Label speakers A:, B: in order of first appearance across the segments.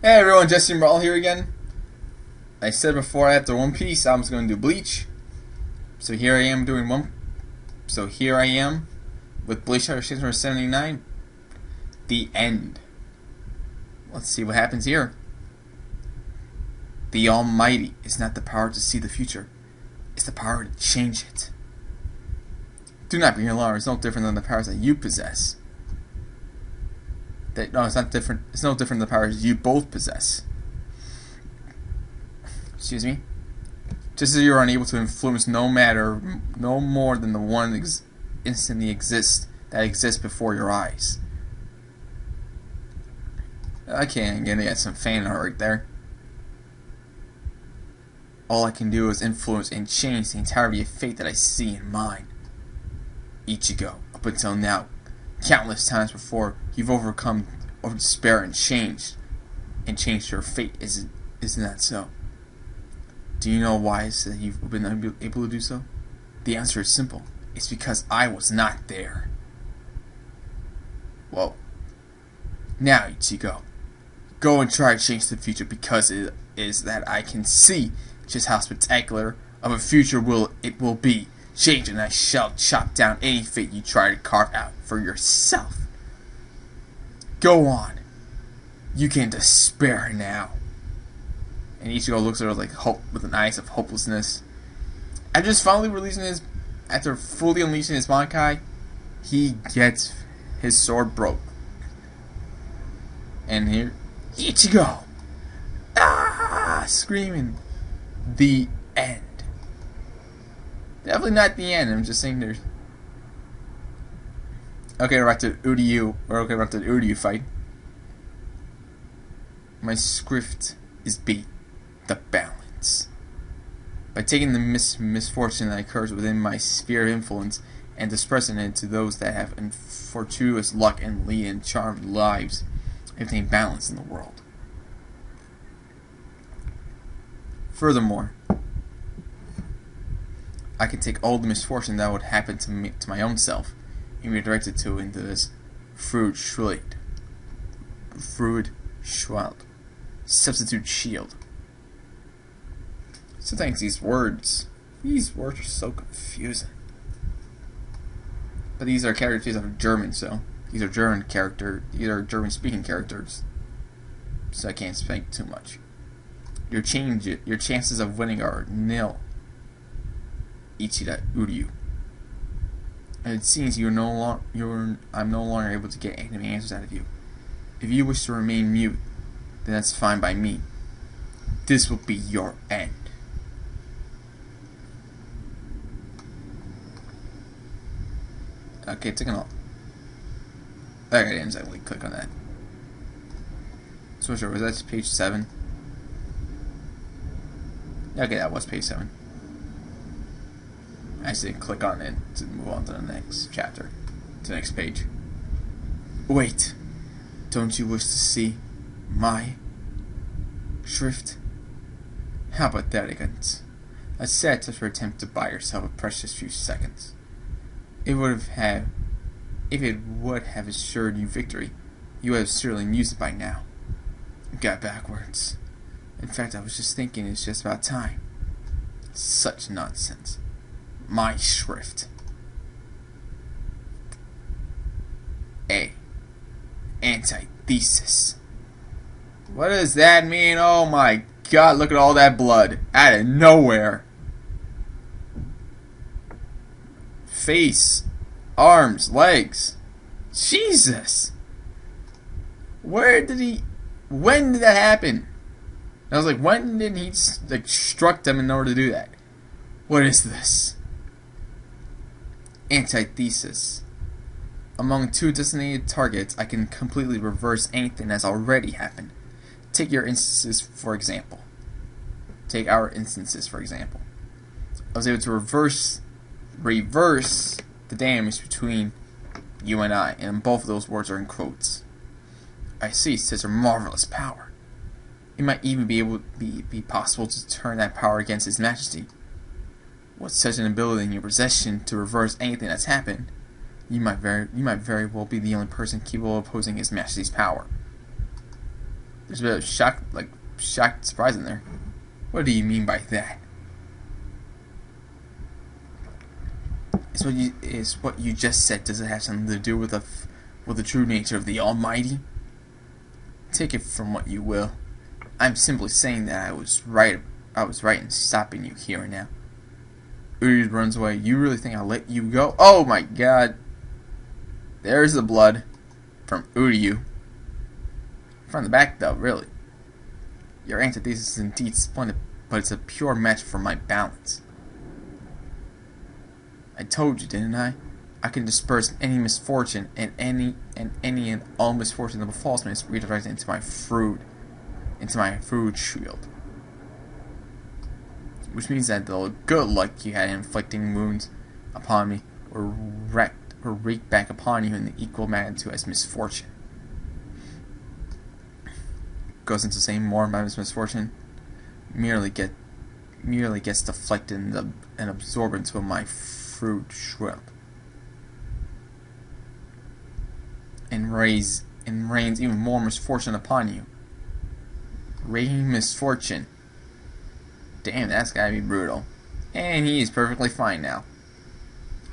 A: Hey everyone, Jesse Marl here again. I said before after One Piece I was going to do Bleach. So here I am with Bleach chapter 679. The end. Let's see what happens here. The Almighty is not the power to see the future. It's the power to change it. Do not be alarmed. It's no different than the powers that you possess. No, it's not different. It's no different than the powers you both possess. Excuse me. Just as you are unable to influence no more than the one instantly exists before your eyes. Okay, I'm gonna get some fan art right there. All I can do is influence and change the entirety of fate that I see in mine. Ichigo, up until now, countless times before, you've overcome despair and changed your fate. Isn't that so? Do you know why it's that you've been able to do so? The answer is simple. It's because I was not there. Well, now Ichigo, go and try to change the future, because it is that I can see just how spectacular of a future it will be. Change, and I shall chop down any fate you try to carve out for yourself. Go on. You can despair now. And Ichigo looks at her like hope, with an eyes of hopelessness. After fully unleashing his Bankai, he gets his sword broke. And here, Ichigo, screaming, the end. Definitely not the end. I'm just saying there's. Okay, we're back to the Uryu fight. My script is B, the balance. By taking the misfortune that occurs within my sphere of influence and dispersing it to those that have fortuitous luck and lead and charmed lives, I obtain balance in the world. Furthermore, I can take all the misfortune that would happen to me, to my own self, and redirect it into this Fruit Schwald, substitute shield. Sometimes these words are so confusing. But these are characters that are German, so these are German-speaking characters, so I can't speak too much. Your chances of winning are nil. Ichida Uryu. And it seems I'm no longer able to get any answers out of you. If you wish to remain mute, then that's fine by me. This will be your end. Okay, taking off. Okay, I didn't exactly click on that. So sure, was that page 7? Okay, that was page 7. I said click on it to move on to the next chapter, to the next page. Wait, don't you wish to see my shrift? How about that, Igant? A sad touch for attempt to buy yourself a precious few seconds. If it would have assured you victory, you would have certainly used it by now. You got backwards. In fact, I was just thinking it's just about time. Such nonsense. My shrift. A. Antithesis. What does that mean? Oh my god, look at all that blood. Out of nowhere. Face. Arms. Legs. Jesus. When did that happen? I was like, when did he struck them in order to do that? What is this? Antithesis. Among two designated targets, I can completely reverse anything that's already happened. Take our instances for example. I was able to reverse the damage between you and I, and both of those words are in quotes. I see, such a marvelous power. It might even be possible to turn that power against His Majesty. With such an ability in your possession to reverse anything that's happened, you might very well be the only person capable of opposing His Majesty's power. There's a bit of shocked surprise in there. What do you mean by that? Is what you just said, does it have something to do with the true nature of the Almighty? Take it from what you will. I'm simply saying that I was right in stopping you here and now. Uryu runs away. You really think I'll let you go? Oh my god. There's the blood from Uryu. From the back though, really. Your antithesis is indeed splendid, but it's a pure match for my balance. I told you, didn't I? I can disperse any misfortune and any and all misfortune that befalls me is redirected into my fruit shield. Which means that the good luck you had inflicting wounds upon me were wreaked back upon you in the equal magnitude as misfortune. Goes into saying more about his misfortune. Merely gets deflected and absorbed into my fruit shrimp. And rains even more misfortune upon you. Rain misfortune. Damn, that's gotta be brutal. And he is perfectly fine now.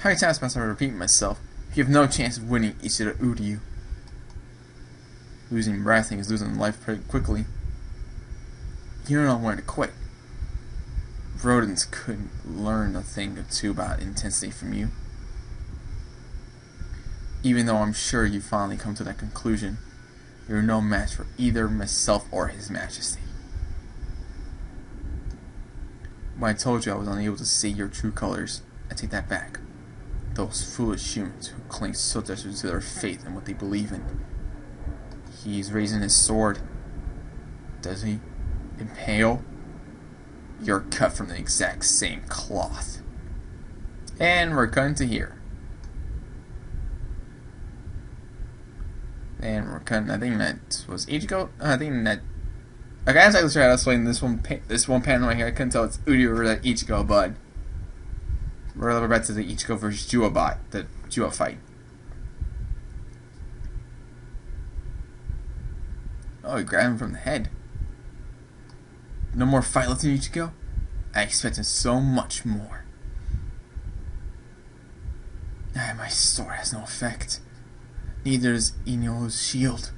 A: How many times must I repeat myself? You have no chance of winning Ishida Uryu. Losing breath is losing life pretty quickly. You don't know when to quit. Rodents couldn't learn a thing or two about intensity from you. Even though I'm sure you finally come to that conclusion, you're no match for either myself or His Majesty. When I told you I was unable to see your true colors, I take that back. Those foolish humans who cling so desperately to their faith and what they believe in. He's raising his sword. Does he? Impale? You're cut from the exact same cloth. And we're cutting to here. And we're cutting, I think that was Ichigo? I think that... Okay, I was actually trying to explain this one panel right here. I couldn't tell it's Uryu or that Ichigo, but... We're back to the Ichigo versus Juobot, the Juo fight. Oh, he grabbed him from the head. No more fight left in Ichigo? I expected so much more. My sword has no effect. Neither does Ino's shield.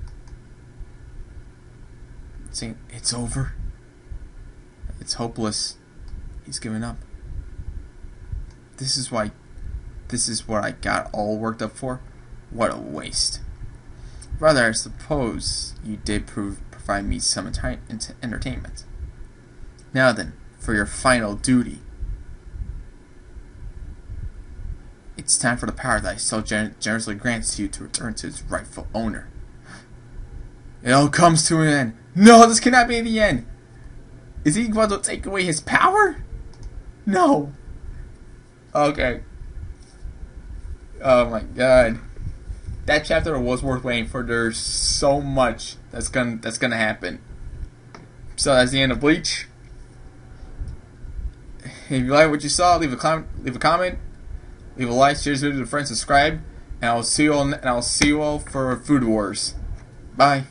A: It's over. It's hopeless. He's given up. This is what I got all worked up for? What a waste. Rather, I suppose you did provide me some entertainment. Now then, for your final duty. It's time for the power that I so generously grants to you to return to its rightful owner. It all comes to an end. No, this cannot be the end. Is he going to take away his power? No. Okay. Oh my god. That chapter was worth waiting for. There's so much that's gonna happen. So that's the end of Bleach. If you like what you saw, leave a comment, leave a like, share this video with friends, subscribe, and I'll see you all for Food Wars. Bye.